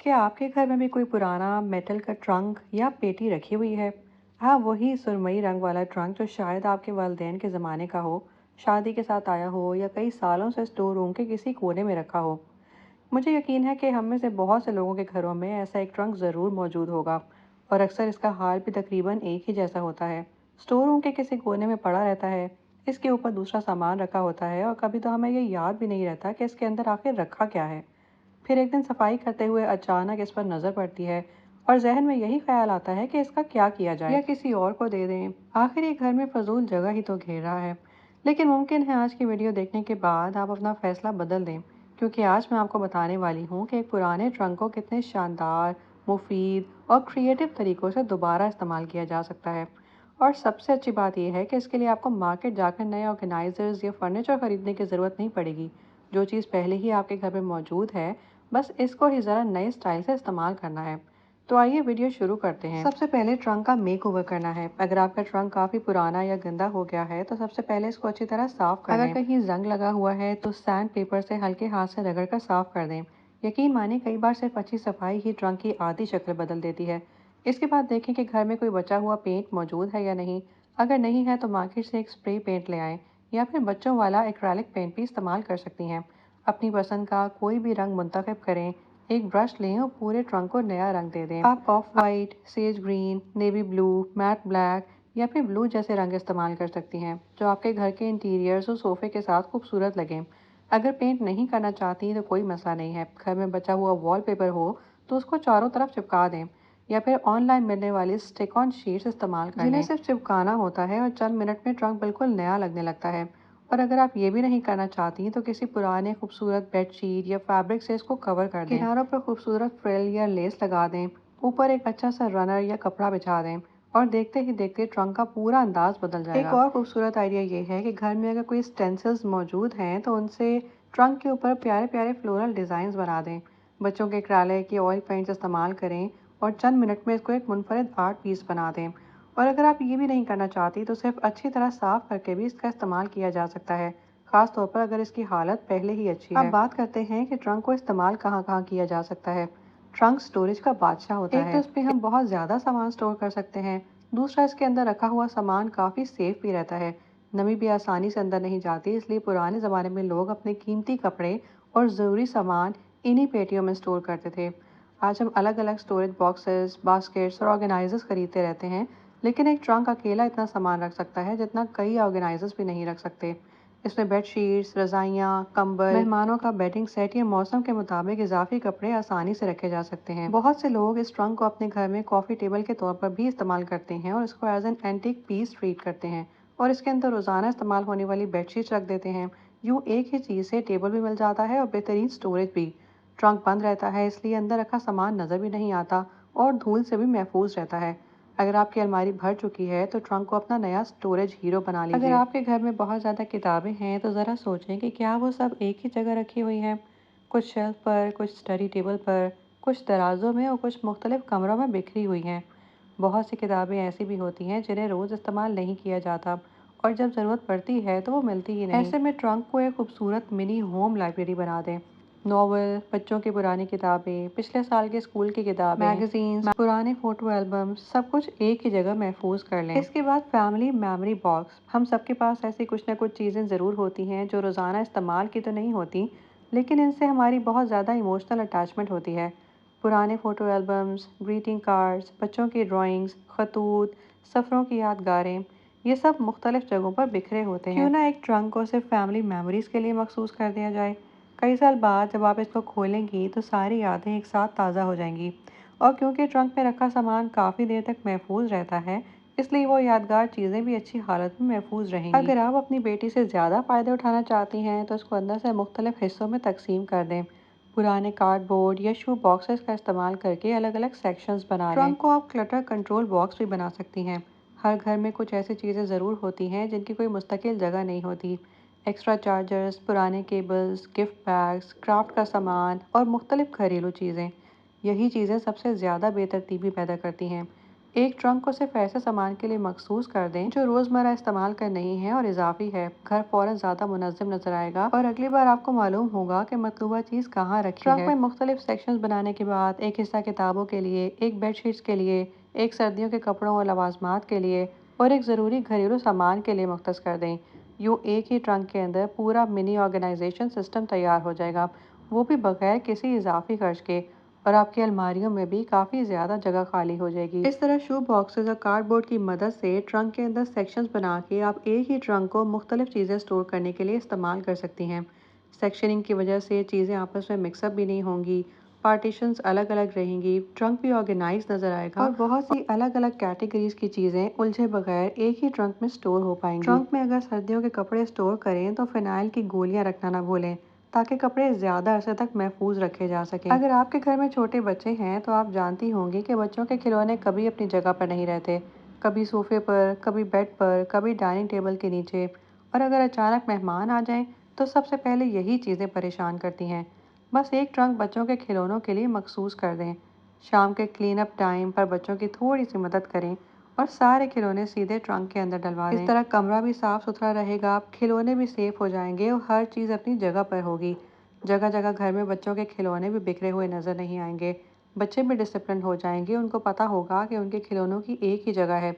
क्या आपके घर में भी कोई पुराना मेटल का ट्रंक या पेटी रखी हुई है? हाँ, वही सुरमई रंग वाला ट्रंक जो शायद आपके वालिदैन के ज़माने का हो, शादी के साथ आया हो या कई सालों से स्टोर रूम के किसी कोने में रखा हो। मुझे यकीन है कि हम में से बहुत से लोगों के घरों में ऐसा एक ट्रंक ज़रूर मौजूद होगा और अक्सर इसका हाल भी तकरीबन एक ही जैसा होता है। स्टोर रूम के किसी कोने में पड़ा रहता है, इसके ऊपर दूसरा सामान रखा होता है और कभी तो हमें ये याद भी नहीं रहता कि इसके अंदर आखिर रखा क्या है। फिर एक दिन सफाई करते हुए अचानक इस पर नज़र पड़ती है और जहन में यही ख्याल आता है कि इसका क्या किया जाए या किसी और को दे दें। आखिर ये घर में फजूल जगह ही तो घेर रहा है। लेकिन मुमकिन है आज की वीडियो देखने के बाद आप अपना फैसला बदल दें, क्योंकि आज मैं आपको बताने वाली हूँ कि एक पुराने ट्रंक को कितने शानदार, मुफीद और क्रिएटिव तरीक़ों से दोबारा इस्तेमाल किया जा सकता है। और सबसे अच्छी बात यह है कि इसके लिए आपको मार्केट जाकर नए ऑर्गेनाइजर्स या फर्नीचर खरीदने की ज़रूरत नहीं पड़ेगी। जो चीज़ पहले ही आपके घर में मौजूद है, बस इसको ही ज़रा नए स्टाइल से इस्तेमाल करना है। तो आइए वीडियो शुरू करते हैं। सबसे पहले ट्रंक का मेक ओवर करना है। अगर आपका ट्रंक काफ़ी पुराना या गंदा हो गया है तो सबसे पहले इसको अच्छी तरह साफ कर लें। अगर कहीं जंग लगा हुआ है तो सैंड पेपर से हल्के हाथ से रगड़ कर साफ कर दें। यकीन माने कई बार सिर्फ अच्छी सफाई ही ट्रंक की आधी शक्ल बदल देती है। इसके बाद देखें कि घर में कोई बचा हुआ पेंट मौजूद है या नहीं। अगर नहीं है तो मार्केट से एक स्प्रे पेंट ले आएं या फिर बच्चों वाला एक्रेलिक पेंट भी इस्तेमाल कर सकती हैं। अपनी पसंद का कोई भी रंग मुंतखब करें, एक ब्रश लें और पूरे ट्रंक को नया रंग दे दें। आप of white, sage green, navy blue, matte black या फिर ब्लू जैसे रंग इस्तेमाल कर सकती हैं जो आपके घर के इंटीरियर्स और सोफे के साथ खूबसूरत लगें। अगर पेंट नहीं करना चाहती तो कोई मसला नहीं है। घर में बचा हुआ वॉलपेपर हो तो उसको चारों तरफ चिपका दें या फिर ऑनलाइन मिलने वाली स्टिक ऑन शीट्स इस्तेमाल कर जिन्हें सिर्फ चिपकाना होता है और चंद मिनट में ट्रंक बिल्कुल नया लगने लगता है। और अगर आप ये भी नहीं करना चाहती तो किसी पुराने खूबसूरत बेडशीट या फैब्रिक से इसको कवर कर दें। किनारों पर खूबसूरत फ्रिल या लेस लगा दें। ऊपर एक अच्छा सा रनर या कपड़ा बिछा दें और देखते ही देखते ट्रंक का पूरा अंदाज बदल जाएगा। एक और खूबसूरत आइडिया ये है कि घर में अगर कोई स्टेंसिल्स मौजूद हैं तो उनसे ट्रंक के ऊपर प्यारे प्यारे फ्लोरल डिज़ाइन बना दें। बच्चों के एक्रेलिक या ऑयल पेंट्स इस्तेमाल करें और चंद मिनट में इसको एक मुनफरद आर्ट पीस बना दें। और अगर आप ये भी नहीं करना चाहती तो सिर्फ अच्छी तरह साफ करके भी इसका इस्तेमाल किया जा सकता है, खास तौर पर अगर इसकी हालत पहले ही अच्छी है। अब बात करते हैं कि ट्रंक को इस्तेमाल कहाँ कहाँ किया जा सकता है। ट्रंक स्टोरेज का बादशाह होता है। एक तो इस पे हम बहुत ज़्यादा सामान स्टोर कर सकते हैं। दूसरा, इसके अंदर रखा हुआ सामान काफ़ी सेफ भी रहता है। नमी भी आसानी से अंदर नहीं जाती, इसलिए पुराने ज़माने में लोग अपने कीमती कपड़े और ज़रूरी सामान इन्हीं पेटियों में स्टोर करते थे। आज हम अलग अलग स्टोरेज बॉक्सेस, बास्केट्स और ऑर्गेनाइजर्स खरीदते रहते हैं, लेकिन एक ट्रंक अकेला इतना सामान रख सकता है जितना कई ऑर्गेनाइजर्स भी नहीं रख सकते। इसमें बेडशीट्स, रज़ाइयाँ, कंबल, मेहमानों का बेडिंग सेट या मौसम के मुताबिक इजाफी कपड़े आसानी से रखे जा सकते हैं। बहुत से लोग इस ट्रंक को अपने घर में कॉफ़ी टेबल के तौर पर भी इस्तेमाल करते हैं और इसको as an antique piece treat करते हैं और इसके अंदर रोज़ाना इस्तेमाल होने वाली बेडशीट्स रख देते हैं। यूँ एक ही चीज़ से टेबल भी मिल जाता है और बेहतरीन स्टोरेज भी। ट्रंक बंद रहता है, इसलिए अंदर रखा सामान नज़र भी नहीं आता और धूल से भी महफूज रहता है। अगर आपकी अलमारी भर चुकी है तो ट्रंक को अपना नया स्टोरेज हीरो बना लीजिए। अगर आपके घर में बहुत ज़्यादा किताबें हैं तो ज़रा सोचें कि क्या वो सब एक ही जगह रखी हुई हैं। कुछ शेल्फ पर, कुछ स्टडी टेबल पर, कुछ दराजों में और कुछ मुख्तलिफ कमरों में बिखरी हुई हैं। बहुत सी किताबें ऐसी भी होती हैं जिन्हें रोज़ इस्तेमाल नहीं किया जाता और जब ज़रूरत पड़ती है तो वो मिलती ही नहीं। ऐसे में ट्रंक को एक खूबसूरत मिनी होम लाइब्रेरी बना दें। नॉवल, बच्चों की पुरानी किताबें, पिछले साल के स्कूल की किताबें, मैगजीन्स, पुराने फ़ोटो एल्बम्स, सब कुछ एक ही जगह महफूज कर लें। इसके बाद फैमिली मेमोरी बॉक्स। हम सबके पास ऐसी कुछ ना कुछ चीज़ें ज़रूर होती हैं जो रोज़ाना इस्तेमाल की तो नहीं होती, लेकिन इनसे हमारी बहुत ज़्यादा इमोशनल अटैचमेंट होती है। पुराने फ़ोटो एल्बम्स, ग्रीटिंग कार्ड्स, बच्चों की ड्राइंग्स, खतूत, सफ़रों की यादगारें, ये सब मुख्तलिफ जगहों पर बिखरे होते हैं। क्यों ना एक ट्रंक को सिर्फ फैमिली मेमोरीज़ के लिए मखसूस कर दिया जाए। कई साल बाद जब आप इसको खोलेंगी तो सारी यादें एक साथ ताज़ा हो जाएंगी। और क्योंकि ट्रंक में रखा सामान काफ़ी देर तक महफूज रहता है, इसलिए वो यादगार चीज़ें भी अच्छी हालत में महफूज रहेंगी। अगर आप अपनी बेटी से ज़्यादा फ़ायदे उठाना चाहती हैं तो इसको अंदर से मुख्तलिफ हिस्सों में तकसीम कर दें। पुराने कार्डबोर्ड या शू बॉक्सेस का इस्तेमाल करके अलग अलग सेक्शंस बना लें। ट्रंक को आप क्लटर कंट्रोल बॉक्स भी बना सकती हैं। हर घर में कुछ ऐसी चीज़ें ज़रूर होती हैं जिनकी कोई मुस्तकिल जगह नहीं होती। एक्स्ट्रा चार्जर्स, पुराने केबल्स, गिफ्ट बैग्स, क्राफ्ट का सामान और मुख्तलिफ घरेलू चीज़ें। यही चीज़ें सबसे ज़्यादा बेतरतीबी पैदा करती हैं। एक ट्रंक को सिर्फ ऐसे सामान के लिए मखसूस कर दें जो रोजमर्रा इस्तेमाल का नहीं है और इजाफी है। घर फौरन ज्यादा मुनज़्ज़म नजर आएगा और अगली बार आपको मालूम होगा कि मतलूबा चीज कहाँ रखी है। ट्रंक में मुख्तलिफ सेक्शंस बनाने के बाद एक हिस्सा किताबों के लिए, एक बेडशीट्स के लिए, एक सर्दियों के कपड़ों और लवाजमात के लिए और एक ज़रूरी घरेलू सामान के लिए मुख्तस कर दें। यूँ एक ही ट्रंक के अंदर पूरा मिनी ऑर्गेनाइजेशन सिस्टम तैयार हो जाएगा, वो भी बगैर किसी इजाफी खर्च के, और आपकी अलमारियों में भी काफ़ी ज़्यादा जगह खाली हो जाएगी। इस तरह शू बॉक्सेस और कार्डबोर्ड की मदद से ट्रंक के अंदर सेक्शंस बना के आप एक ही ट्रंक को मुख्तलिफ चीज़ें स्टोर करने के लिए इस्तेमाल कर सकती हैं। सेक्शनिंग की वजह से चीज़ें आपस में मिक्सअप भी नहीं होंगी, पार्टीशंस अलग अलग रहेंगी, ट्रंक भी ऑर्गेनाइज नजर आएगा और बहुत सी अलग अलग कैटेगरीज की चीज़ें उलझे बगैर एक ही ट्रंक में स्टोर हो पाएंगी। ट्रंक में अगर सर्दियों के कपड़े स्टोर करें तो फिनाइल की गोलियां रखना ना भूलें, ताकि कपड़े ज़्यादा अरसे तक महफूज रखे जा सकें। अगर आपके घर में छोटे बच्चे हैं तो आप जानती होंगी कि बच्चों के खिलौने कभी अपनी जगह पर नहीं रहते, कभी सोफे पर, कभी बेड पर, कभी डाइनिंग टेबल के नीचे, और अगर अचानक मेहमान आ जाएं तो सबसे पहले यही चीज़ें परेशान करती हैं। बस एक ट्रंक बच्चों के खिलौनों के लिए मखसूस कर दें। शाम के क्लीन अप टाइम पर बच्चों की थोड़ी सी मदद करें और सारे खिलौने सीधे ट्रंक के अंदर डलवा दें। इस तरह कमरा भी साफ सुथरा रहेगा, खिलौने भी सेफ हो जाएंगे और हर चीज़ अपनी जगह पर होगी। जगह जगह घर में बच्चों के खिलौने भी बिखरे हुए नजर नहीं आएंगे। बच्चे भी डिसिप्लिन हो जाएंगे, उनको पता होगा कि उनके खिलौनों की एक ही जगह है।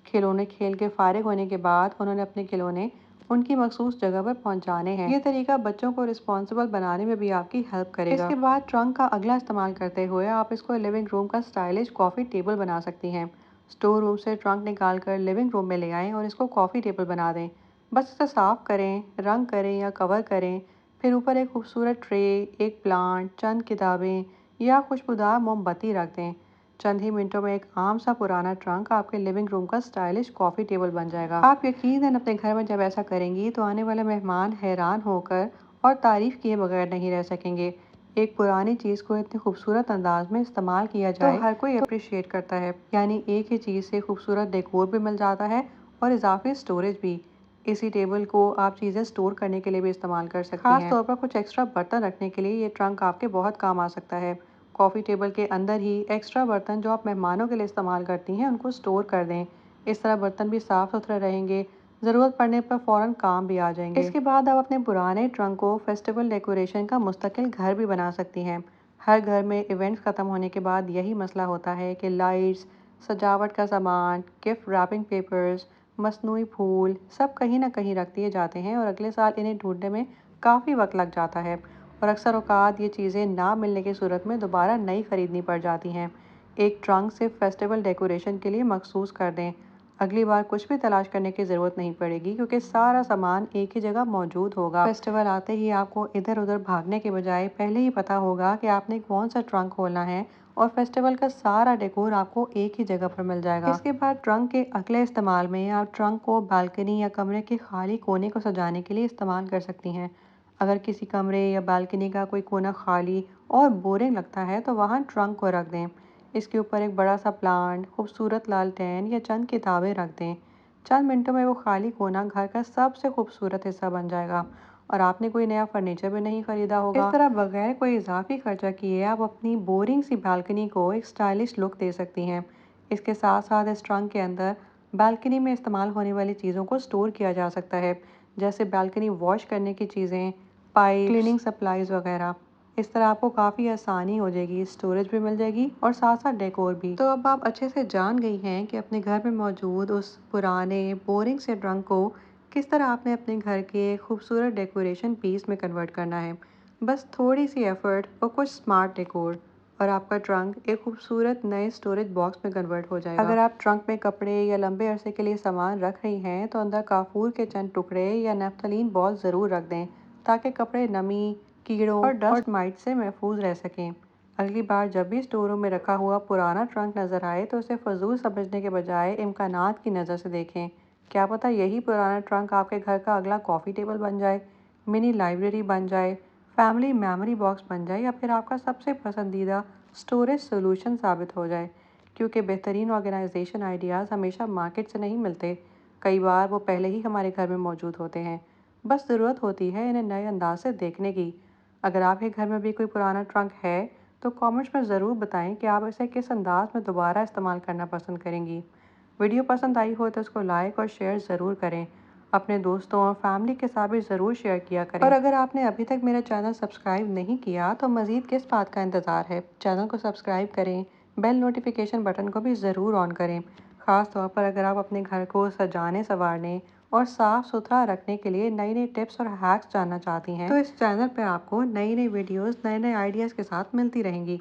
खिलौने खेल के फारिग होने के बाद उन्होंने अपने खिलौने उनकी मखसूस जगह पर पहुंचाने हैं। ये तरीका बच्चों को रिस्पॉन्सिबल बनाने में भी आपकी हेल्प करेगा। इसके बाद ट्रंक का अगला इस्तेमाल करते हुए आप इसको लिविंग रूम का स्टाइलिश कॉफ़ी टेबल बना सकती हैं। स्टोर रूम से ट्रंक निकाल कर लिविंग रूम में ले आएं और इसको कॉफ़ी टेबल बना दें। बस इसे साफ करें, रंग करें या कवर करें, फिर ऊपर एक खूबसूरत ट्रे, एक प्लांट, चंद किताबें या खुशबूदार मोमबत्ती रख दें। चंद ही मिनटों में एक आम सा पुराना ट्रंक आपके लिविंग रूम का स्टाइलिश कॉफ़ी टेबल बन जाएगा। आप यकीनन अपने घर में जब ऐसा करेंगी तो आने वाले मेहमान हैरान होकर और तारीफ किए बगैर नहीं रह सकेंगे। एक पुरानी चीज़ को इतने खूबसूरत अंदाज में इस्तेमाल किया जाए तो हर कोई अप्रिशिएट करता है। यानी एक ही चीज़ से खूबसूरत डेकोर भी मिल जाता है और इजाफी स्टोरेज भी। इसी टेबल को आप चीज़ें स्टोर करने के लिए भी इस्तेमाल कर सकती हैं। खास तौर पर कुछ एक्स्ट्रा बर्तन रखने के लिए ये ट्रंक आपके बहुत काम आ सकता है। कॉफ़ी टेबल के अंदर ही एक्स्ट्रा बर्तन जो आप मेहमानों के लिए इस्तेमाल करती हैं उनको स्टोर कर दें। इस तरह बर्तन भी साफ सुथरे रहेंगे, ज़रूरत पड़ने पर फ़ौरन काम भी आ जाएंगे। इसके बाद आप अपने पुराने ट्रंक को फेस्टिवल डेकोरेशन का मुस्तकिल घर भी बना सकती हैं। हर घर में इवेंट्स ख़त्म होने के बाद यही मसला होता है कि लाइट्स, सजावट का सामान, गिफ्ट रैपिंग पेपर्स, मसनूई फूल सब कहीं ना कहीं रख दिए जाते हैं और अगले साल इन्हें ढूंढने में काफ़ी वक्त लग जाता है और अक्सर औकात ये चीज़ें ना मिलने की सूरत में दोबारा नई खरीदनी पड़ जाती हैं। एक ट्रंक सिर्फ फेस्टिवल डेकोरेशन के लिए मखसूस कर दें। अगली बार कुछ भी तलाश करने की ज़रूरत नहीं पड़ेगी क्योंकि सारा सामान एक ही जगह मौजूद होगा। फेस्टिवल आते ही आपको इधर उधर भागने के बजाय पहले ही पता होगा कि आपने कौन सा ट्रंक खोलना है और फेस्टिवल का सारा डेकोर आपको एक ही जगह पर मिल जाएगा। इसके बाद ट्रंक के अगले इस्तेमाल में आप ट्रंक को बालकनी या कमरे के खाली कोने को सजाने के लिए इस्तेमाल कर सकती हैं। अगर किसी कमरे या बालकनी का कोई कोना खाली और बोरिंग लगता है तो वहाँ ट्रंक को रख दें। इसके ऊपर एक बड़ा सा प्लांट, खूबसूरत लालटेन या चंद किताबें रख दें। चंद मिनटों में वो खाली कोना घर का सबसे खूबसूरत हिस्सा बन जाएगा और आपने कोई नया फर्नीचर भी नहीं खरीदा होगा। इस तरह बगैर कोई इजाफी खर्चा किए आप अपनी बोरिंग सी बालकनी को एक स्टाइलिश लुक दे सकती हैं। इसके साथ साथ इस ट्रंक के अंदर बालकनी में इस्तेमाल होने वाली चीज़ों को स्टोर किया जा सकता है, जैसे बालकनी वॉश करने की चीज़ें, पाइप, क्लीनिंग सप्लाईज वगैरह। इस तरह आपको काफ़ी आसानी हो जाएगी, स्टोरेज भी मिल जाएगी और साथ साथ डेकोर भी। तो अब आप अच्छे से जान गई हैं कि अपने घर में मौजूद उस पुराने बोरिंग से ट्रंक को किस तरह आपने अपने घर के खूबसूरत डेकोरेशन पीस में कन्वर्ट करना है। बस थोड़ी सी एफर्ट और कुछ स्मार्ट डेकोर और आपका ट्रंक एक खूबसूरत नए स्टोरेज बॉक्स में कन्वर्ट हो जाएगा। अगर आप ट्रंक में कपड़े या लंबे अरसे के लिए सामान रख रही हैं तो अंदर काफूर के चंद टुकड़े या नैप्थलीन बॉल ज़रूर रख दें, ताकि कपड़े नमी, कीड़ों और डस्ट माइट से महफूज रह सकें। अगली बार जब भी स्टोर रूम में रखा हुआ पुराना ट्रंक नज़र आए तो उसे फजूल समझने के बजाय इम्कानात की नज़र से देखें। क्या पता यही पुराना ट्रंक आपके घर का अगला कॉफ़ी टेबल बन जाए, मिनी लाइब्रेरी बन जाए, फैमिली मेमोरी बॉक्स बन जाए या फिर आपका सबसे पसंदीदा स्टोरेज सोल्यूशन साबित हो जाए। क्योंकि बेहतरीन ऑर्गेनाइजेशन आइडियाज़ हमेशा मार्केट से नहीं मिलते, कई बार वो पहले ही हमारे घर में मौजूद होते हैं। बस ज़रूरत होती है इन्हें नए अंदाज से देखने की। अगर आपके घर में भी कोई पुराना ट्रंक है تو کامنٹس میں ضرور بتائیں کہ آپ اسے کس انداز میں دوبارہ استعمال کرنا پسند کریں گی۔ ویڈیو پسند آئی ہو تو اس کو لائک اور شیئر ضرور کریں۔ اپنے دوستوں اور فیملی کے ساتھ بھی ضرور شیئر کیا کریں۔ اور اگر آپ نے ابھی تک میرا چینل سبسکرائب نہیں کیا تو مزید کس بات کا انتظار ہے؟ چینل کو سبسکرائب کریں، بیل نوٹیفیکیشن بٹن کو بھی ضرور آن کریں، خاص طور پر اگر آپ اپنے گھر کو سجانے سنوارنے اور صاف ستھرا رکھنے کے لیے نئی نئی ٹپس اور ہیکس جاننا چاہتی ہیں تو اس چینل پر آپ کو نئی نئی ویڈیوز نئے نئے آئیڈیاز کے ساتھ ملتی رہیں گی۔